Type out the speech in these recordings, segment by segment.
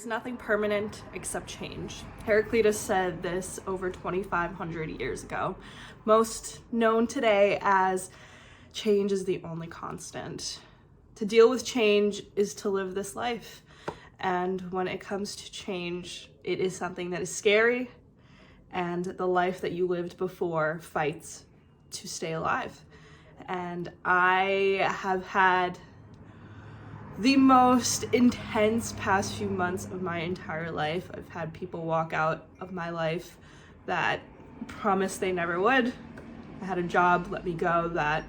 There's nothing permanent except change. Heraclitus said this over 2,500 years ago, most known today as change is the only constant. To deal with change is to live this life. And when it comes to change, it is something that is scary, and the life that you lived before fights to stay alive. And I have had the most intense past few months of my entire life. I've had people walk out of my life that promised they never would. I had a job let me go that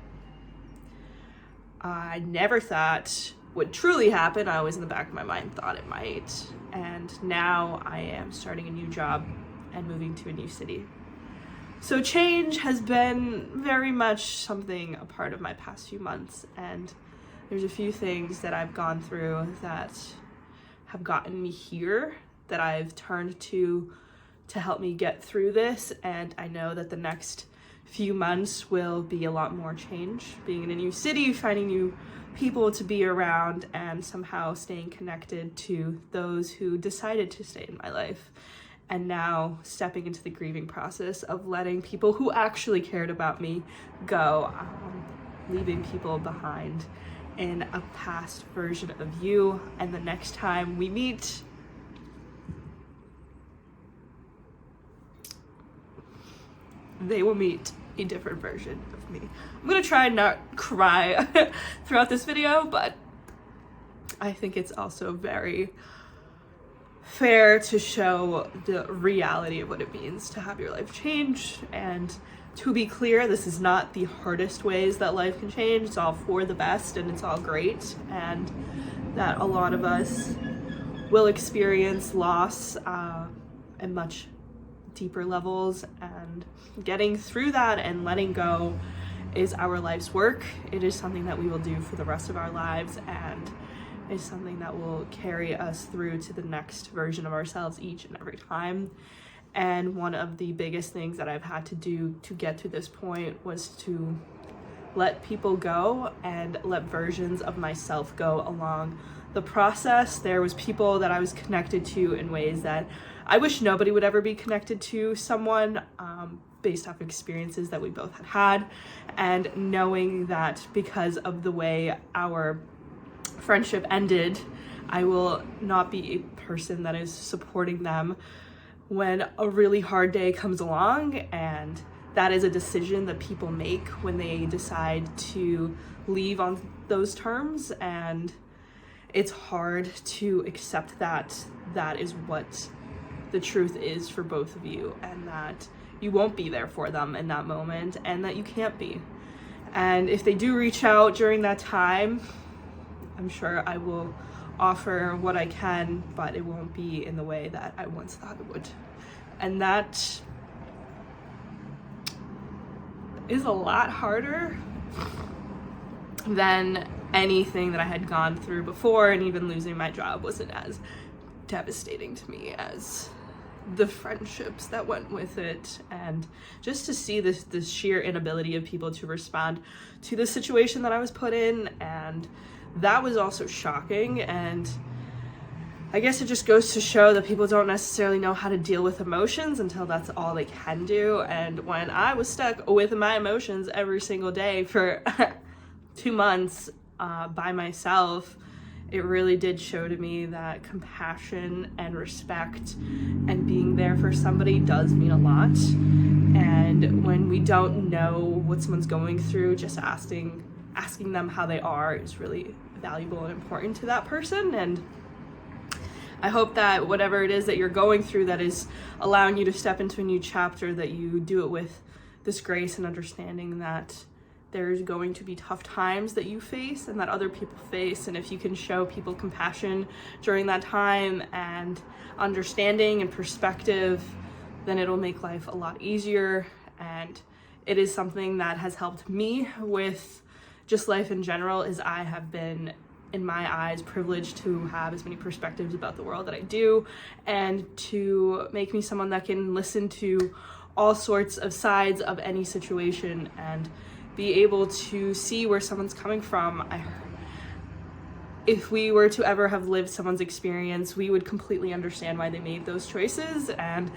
I never thought would truly happen. I always in the back of my mind thought it might. And now I am starting a new job and moving to a new city. So change has been very much something a part of my past few months, and there's a few things that I've gone through that have gotten me here that I've turned to help me get through this. And I know that the next few months will be a lot more change, being in a new city, finding new people to be around, and somehow staying connected to those who decided to stay in my life. And now stepping into the grieving process of letting people who actually cared about me go, leaving people behind in a past version of you. And the next time we meet, they will meet a different version of me. I'm gonna try and not cry throughout this video, but I think it's also very fair to show the reality of what it means to have your life change. And to be clear, this is not the hardest ways that life can change. It's all for the best and it's all great, and that a lot of us will experience loss at much deeper levels, and getting through that and letting go is our life's work. It is something that we will do for the rest of our lives, and is something that will carry us through to the next version of ourselves each and every time. And one of the biggest things that I've had to do to get to this point was to let people go and let versions of myself go along the process. There was people that I was connected to in ways that I wish nobody would ever be connected to someone, based off experiences that we both had, and knowing that because of the way our friendship ended, I will not be a person that is supporting them when a really hard day comes along. And that is a decision that people make when they decide to leave on those terms, and it's hard to accept that that is what the truth is for both of you, and that you won't be there for them in that moment, and that you can't be. And if they do reach out during that time, I'm sure I will offer what I can, but it won't be in the way that I once thought it would. And that is a lot harder than anything that I had gone through before, and even losing my job wasn't as devastating to me as the friendships that went with it, and just to see this sheer inability of people to respond to the situation that I was put in. And that was also shocking, and I guess it just goes to show that people don't necessarily know how to deal with emotions until that's all they can do. And when I was stuck with my emotions every single day for 2 months by myself, it really did show to me that compassion and respect and being there for somebody does mean a lot. And when we don't know what someone's going through, just asking them how they are is really valuable and important to that person. And I hope that whatever it is that you're going through that is allowing you to step into a new chapter, that you do it with this grace and understanding that there's going to be tough times that you face and that other people face. And if you can show people compassion during that time and understanding and perspective, then it'll make life a lot easier. And it is something that has helped me with just life in general, is I have been, in my eyes, privileged to have as many perspectives about the world that I do, and to make me someone that can listen to all sorts of sides of any situation and be able to see where someone's coming from. if we were to ever have lived someone's experience, we would completely understand why they made those choices. And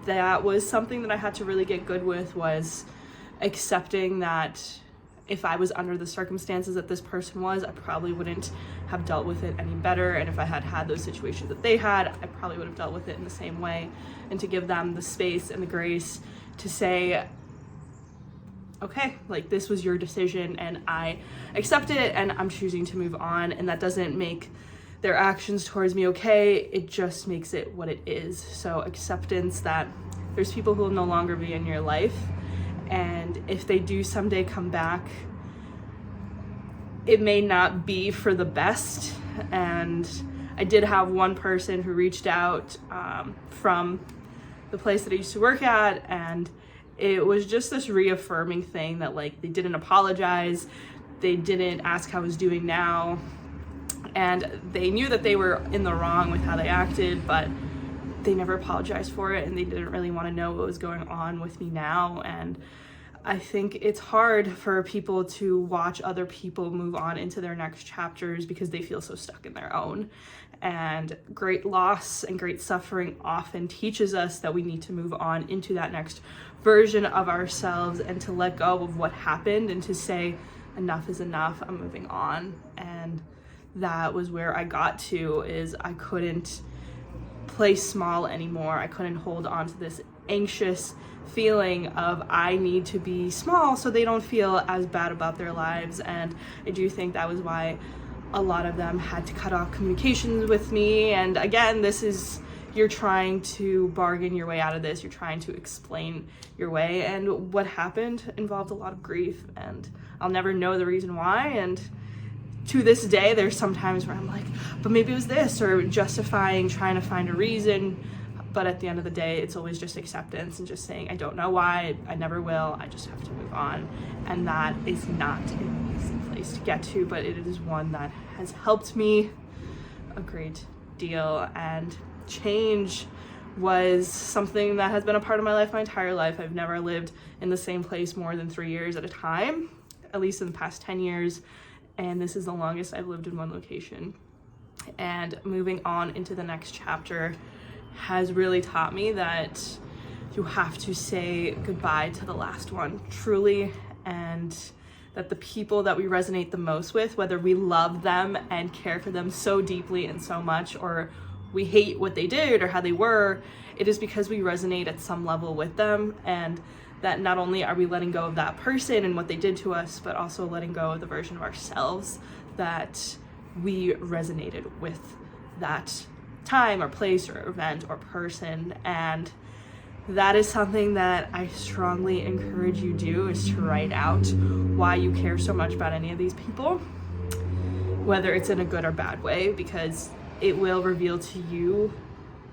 that was something that I had to really get good with, was accepting that if I was under the circumstances that this person was, I probably wouldn't have dealt with it any better. And if I had had those situations that they had, I probably would have dealt with it in the same way. And to give them the space and the grace to say, okay, like, this was your decision and I accept it and I'm choosing to move on. And that doesn't make their actions towards me okay, it just makes it what it is. So acceptance that there's people who will no longer be in your life, and if they do someday come back, it may not be for the best. And I did have one person who reached out from the place that I used to work at, and it was just this reaffirming thing that, like, they didn't apologize, they didn't ask how I was doing now, and they knew that they were in the wrong with how they acted, but they never apologized for it, and they didn't really want to know what was going on with me now. And I think it's hard for people to watch other people move on into their next chapters because they feel so stuck in their own. And great loss and great suffering often teaches us that we need to move on into that next version of ourselves and to let go of what happened and to say, enough is enough, I'm moving on. And that was where I got to, is I couldn't play small anymore. I couldn't hold on to this anxious feeling of I need to be small so they don't feel as bad about their lives. And I do think that was why a lot of them had to cut off communications with me. And again, this is, you're trying to bargain your way out of this, you're trying to explain your way, and what happened involved a lot of grief, and I'll never know the reason why. And to this day, there's some times where I'm like, but maybe it was this, or justifying, trying to find a reason. But at the end of the day, it's always just acceptance and just saying, I don't know why, I never will, I just have to move on. And that is not an easy place to get to, but it is one that has helped me a great deal. And change was something that has been a part of my life my entire life. I've never lived in the same place more than 3 years at a time, at least in the past 10 years. And this is the longest I've lived in one location. And moving on into the next chapter has really taught me that you have to say goodbye to the last one, truly, and that the people that we resonate the most with, whether we love them and care for them so deeply and so much, or we hate what they did or how they were, it is because we resonate at some level with them. And that not only are we letting go of that person and what they did to us, but also letting go of the version of ourselves that we resonated with that time or place or event or person. And that is something that I strongly encourage you do, is to write out why you care so much about any of these people, whether it's in a good or bad way, because it will reveal to you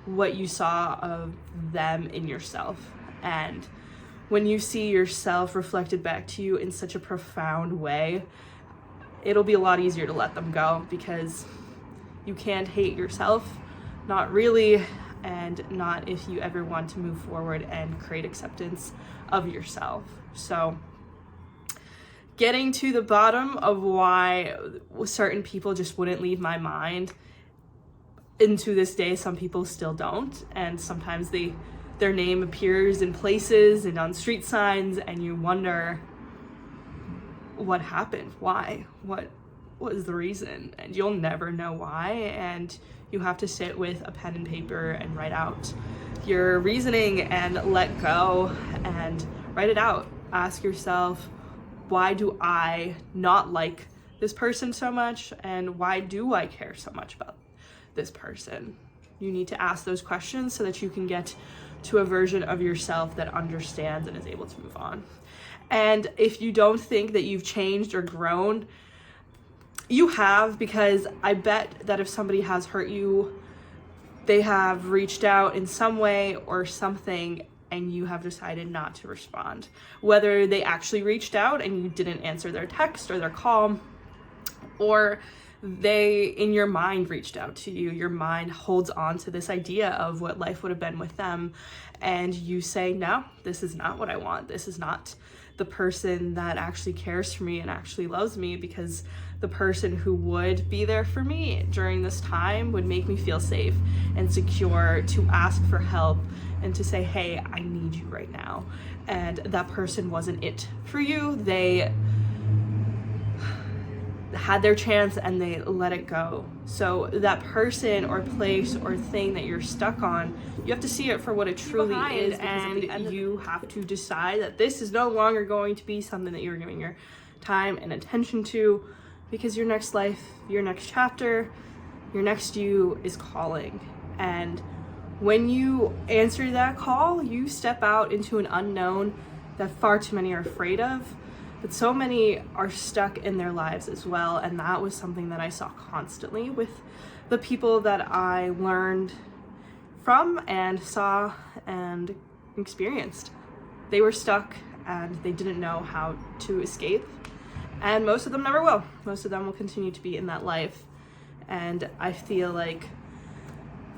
what you saw of them in yourself. And when you see yourself reflected back to you in such a profound way, it'll be a lot easier to let them go, because you can't hate yourself, not really, and not if you ever want to move forward and create acceptance of yourself. So getting to the bottom of why certain people just wouldn't leave my mind, and to this day some people still don't, and sometimes their name appears in places and on street signs, and you wonder what happened, why, what was the reason, and you'll never know why. And you have to sit with a pen and paper and write out your reasoning and let go and write it out. Ask yourself, why do I not like this person so much, and why do I care so much about this person? You need to ask those questions so that you can get to a version of yourself that understands and is able to move on. And if you don't think that you've changed or grown, you have, because I bet that if somebody has hurt you, they have reached out in some way or something, and you have decided not to respond. Whether they actually reached out and you didn't answer their text or their call, or they in your mind reached out to you, your mind holds on to this idea of what life would have been with them, and you say, no, this is not what I want, this is not the person that actually cares for me and actually loves me, because the person who would be there for me during this time would make me feel safe and secure to ask for help and to say, hey, I need you right now. And that person wasn't it for you. They had their chance and they let it go. So that person or place or thing that you're stuck on, you have to see it for what it truly is, and you have to decide that this is no longer going to be something that you're giving your time and attention to, because your next life, your next chapter, your next you is calling. And when you answer that call, you step out into an unknown that far too many are afraid of. But so many are stuck in their lives as well, and that was something that I saw constantly with the people that I learned from and saw and experienced. They were stuck and they didn't know how to escape, and most of them never will. Most of them will continue to be in that life, and I feel like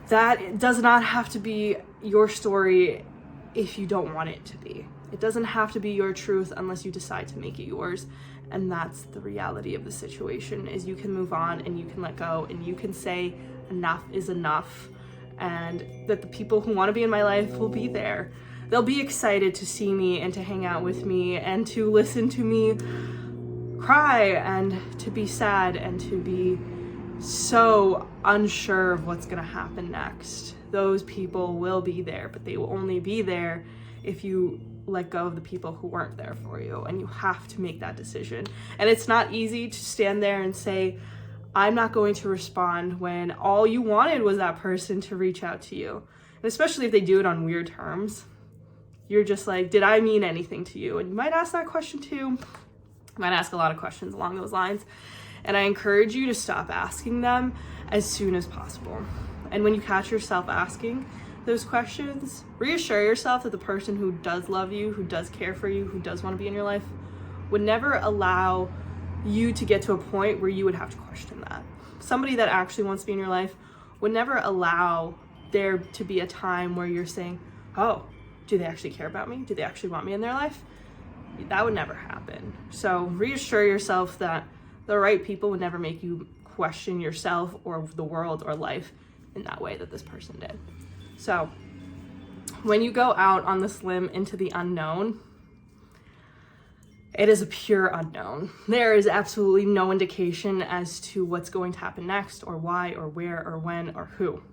that does not have to be your story if you don't want it to be. It doesn't have to be your truth unless you decide to make it yours. And that's the reality of the situation, is you can move on and you can let go and you can say enough is enough, and that the people who want to be in my life will be there. They'll be excited to see me and to hang out with me and to listen to me cry and to be sad and to be so unsure of what's going to happen next. Those people will be there, but they will only be there if you let go of the people who weren't there for you, and you have to make that decision. And it's not easy to stand there and say, I'm not going to respond, when all you wanted was that person to reach out to you. And especially if they do it on weird terms, you're just like, did I mean anything to you? And you might ask that question too. You might ask a lot of questions along those lines. And I encourage you to stop asking them as soon as possible. And when you catch yourself asking those questions, reassure yourself that the person who does love you, who does care for you, who does want to be in your life, would never allow you to get to a point where you would have to question that. Somebody that actually wants to be in your life would never allow there to be a time where you're saying, oh, do they actually care about me? Do they actually want me in their life? That would never happen. So reassure yourself that the right people would never make you question yourself or the world or life in that way that this person did. So when you go out on this limb into the unknown, it is a pure unknown. There is absolutely no indication as to what's going to happen next, or why, or where, or when, or who.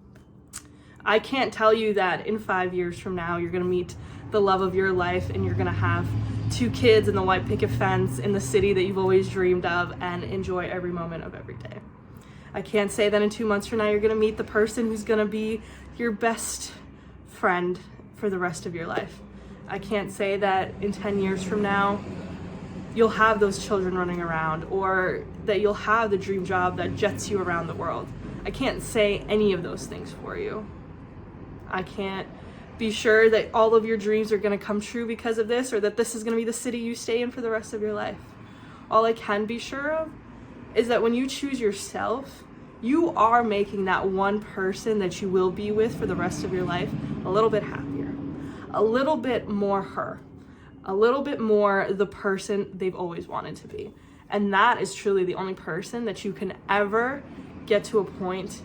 I can't tell you that in 5 years from now, you're gonna meet the love of your life and you're gonna have 2 kids in the white picket fence in the city that you've always dreamed of and enjoy every moment of every day. I can't say that in 2 months from now, you're gonna meet the person who's gonna be your best friend for the rest of your life. I can't say that in 10 years from now, you'll have those children running around, or that you'll have the dream job that jets you around the world. I can't say any of those things for you. I can't be sure that all of your dreams are gonna come true because of this, or that this is gonna be the city you stay in for the rest of your life. All I can be sure of is that when you choose yourself, you are making that one person that you will be with for the rest of your life a little bit happier, a little bit more her, a little bit more the person they've always wanted to be. And that is truly the only person that you can ever get to a point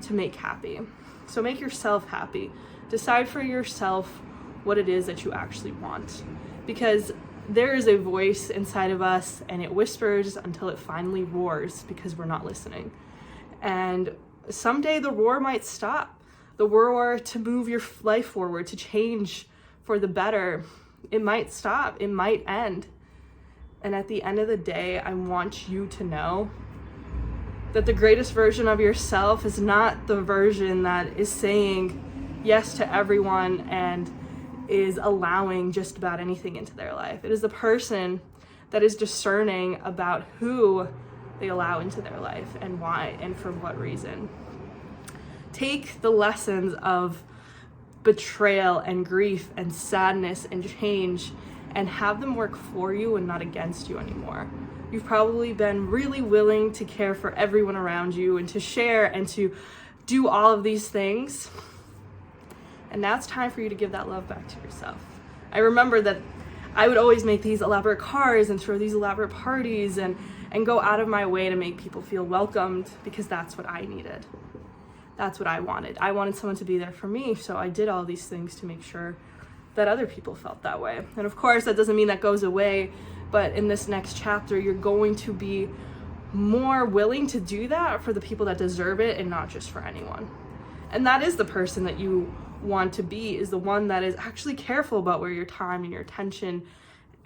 to make happy. So make yourself happy. Decide for yourself what it is that you actually want, because there is a voice inside of us and it whispers until it finally roars because we're not listening. And someday the roar might stop. The roar to move your life forward, to change for the better, it might stop, it might end. And at the end of the day, I want you to know that the greatest version of yourself is not the version that is saying yes to everyone and is allowing just about anything into their life. It is the person that is discerning about who they allow into their life and why and for what reason. Take the lessons of betrayal and grief and sadness and change and have them work for you and not against you anymore. You've probably been really willing to care for everyone around you and to share and to do all of these things. And now it's time for you to give that love back to yourself. I remember that I would always make these elaborate cards and throw these elaborate parties and and go out of my way to make people feel welcomed, because that's what I needed. That's what I wanted. I wanted someone to be there for me, so I did all these things to make sure that other people felt that way. And of course, that doesn't mean that goes away, but in this next chapter, you're going to be more willing to do that for the people that deserve it and not just for anyone. And that is the person that you want to be, is the one that is actually careful about where your time and your attention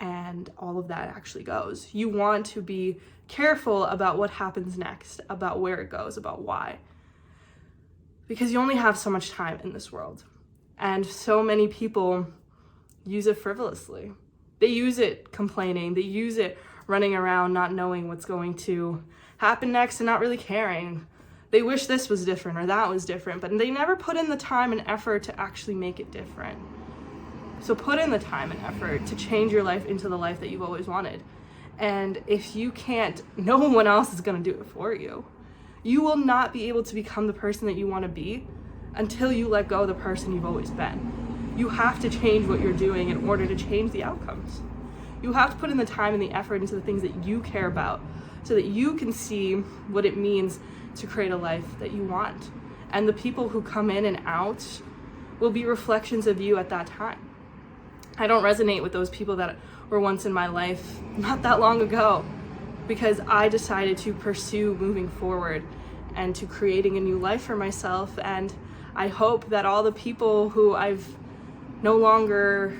and all of that actually goes. You want to be careful about what happens next, about where it goes, about why. Because you only have so much time in this world. And so many people use it frivolously. They use it complaining. They use it running around not knowing what's going to happen next and not really caring. They wish this was different or that was different, but they never put in the time and effort to actually make it different. So put in the time and effort to change your life into the life that you've always wanted. And if you can't, no one else is going to do it for you. You will not be able to become the person that you want to be until you let go of the person you've always been. You have to change what you're doing in order to change the outcomes. You have to put in the time and the effort into the things that you care about so that you can see what it means to create a life that you want. And the people who come in and out will be reflections of you at that time. I don't resonate with those people that were once in my life not that long ago, because I decided to pursue moving forward and to creating a new life for myself. And I hope that all the people who I've no longer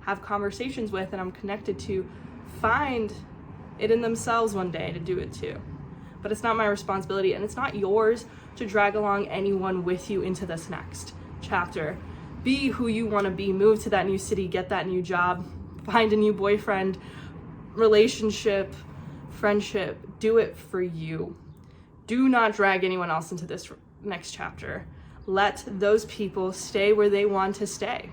have conversations with and I'm connected to find it in themselves one day to do it too. But it's not my responsibility, and it's not yours to drag along anyone with you into this next chapter. Be who you want to be. Move to that new city, get that new job, find a new boyfriend, relationship, friendship. Do it for you. Do not drag anyone else into this next chapter. Let those people stay where they want to stay.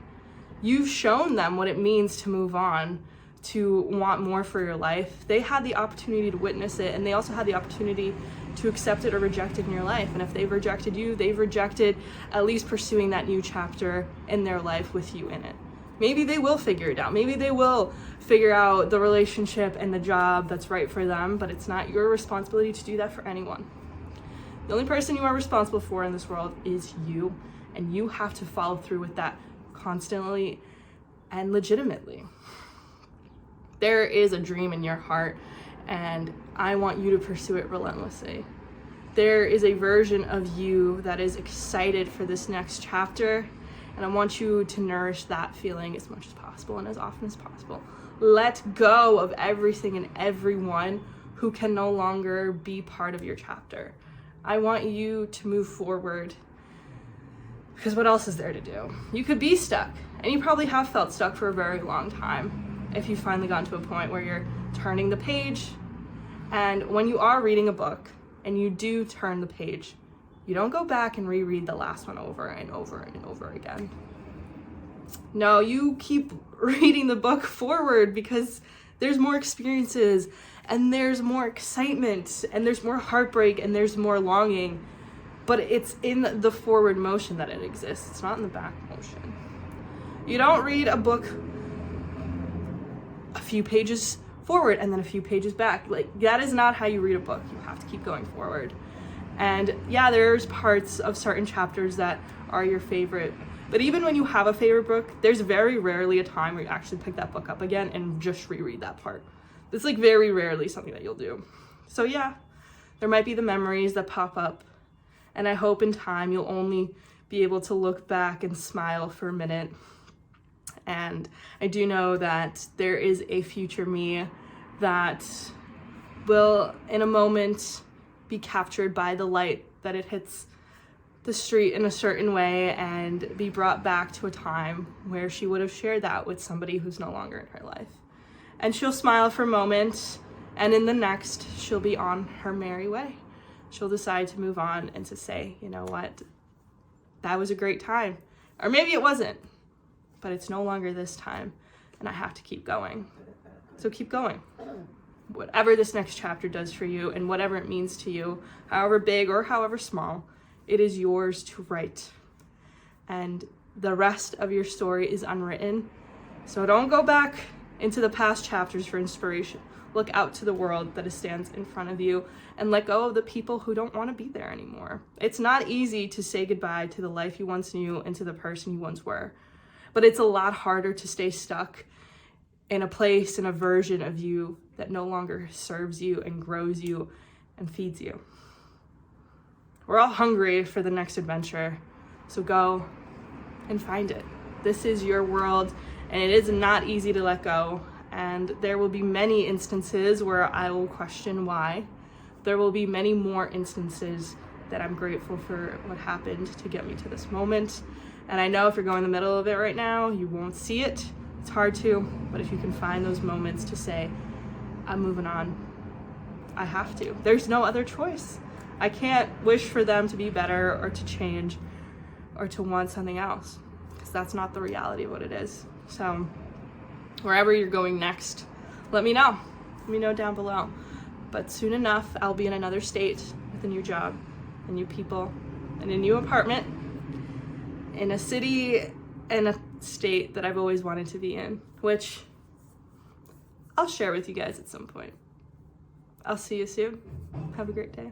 You've shown them what it means to move on, to want more for your life. They had the opportunity to witness it, and they also had the opportunity to accept it or reject it in your life. And if they've rejected you, they've rejected at least pursuing that new chapter in their life with you in it. Maybe they will figure it out. Maybe they will figure out the relationship and the job that's right for them, but it's not your responsibility to do that for anyone. The only person you are responsible for in this world is you, and you have to follow through with that constantly and legitimately. There is a dream in your heart, and I want you to pursue it relentlessly. There is a version of you that is excited for this next chapter, and I want you to nourish that feeling as much as possible and as often as possible. Let go of everything and everyone who can no longer be part of your chapter. I want you to move forward, because what else is there to do? You could be stuck, and you probably have felt stuck for a very long time. If you've finally gotten to a point where you're turning the page, and when you are reading a book and you do turn the page, you don't go back and reread the last one over and over and over again. No, you keep reading the book forward, because there's more experiences and there's more excitement and there's more heartbreak and there's more longing, but it's in the forward motion that it exists. It's not in the back motion. You don't read a book a few pages forward and then a few pages back. Like, that is not how you read a book. You have to keep going forward. And yeah, there's parts of certain chapters that are your favorite, but even when you have a favorite book, there's very rarely a time where you actually pick that book up again and just reread that part. It's like very rarely something that you'll do. So yeah, there might be the memories that pop up, and I hope in time you'll only be able to look back and smile for a minute. And I do know that there is a future me that will, in a moment, be captured by the light that it hits the street in a certain way and be brought back to a time where she would have shared that with somebody who's no longer in her life. And she'll smile for a moment, and in the next, she'll be on her merry way. She'll decide to move on and to say, you know what, that was a great time. Or maybe it wasn't, but it's no longer this time, and I have to keep going. So keep going. Whatever this next chapter does for you and whatever it means to you, however big or however small, it is yours to write. And the rest of your story is unwritten. So don't go back into the past chapters for inspiration. look out to the world that stands in front of you and let go of the people who don't want to be there anymore. It's not easy to say goodbye to the life you once knew and to the person you once were, but it's a lot harder to stay stuck in a place, in a version of you that no longer serves you and grows you and feeds you. We're all hungry for the next adventure, so go and find it. This is your world, and it is not easy to let go. And there will be many instances where I will question why. There will be many more instances that I'm grateful for what happened to get me to this moment. And I know if you're going in the middle of it right now, you won't see it. It's hard to, but if you can find those moments to say, I'm moving on, I have to. There's no other choice. I can't wish for them to be better or to change or to want something else, because that's not the reality of what it is. So wherever you're going next, let me know. Let me know down below. But soon enough, I'll be in another state with a new job, and new people, and a new apartment, in a city and a state that I've always wanted to be in, which I'll share with you guys at some point. I'll see you soon. Have a great day.